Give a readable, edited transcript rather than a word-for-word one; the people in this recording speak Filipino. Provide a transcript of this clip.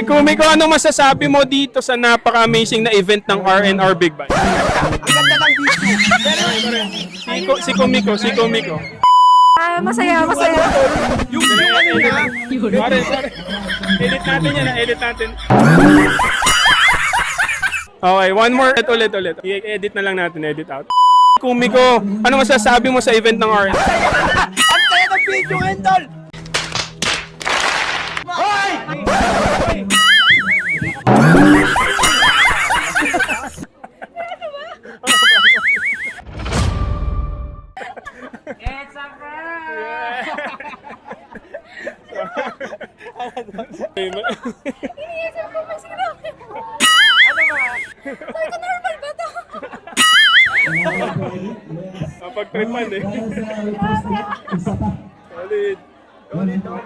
Kumiko, anong masasabi mo dito sa napaka-amazing na event ng RNR Big Band? Si Kumiko. Masaya. Yung pare. Edit natin. Okay, one more. Ulit. I-edit na lang natin, edit out. Kumiko, ano masasabi mo sa event ng RNR? Ang saya ng video ngayon, tol! Hoy! It's a prank! Iniisip ko may sinabi mo. Sabi ko normal ba to? Kapag-tripan eh. Solid.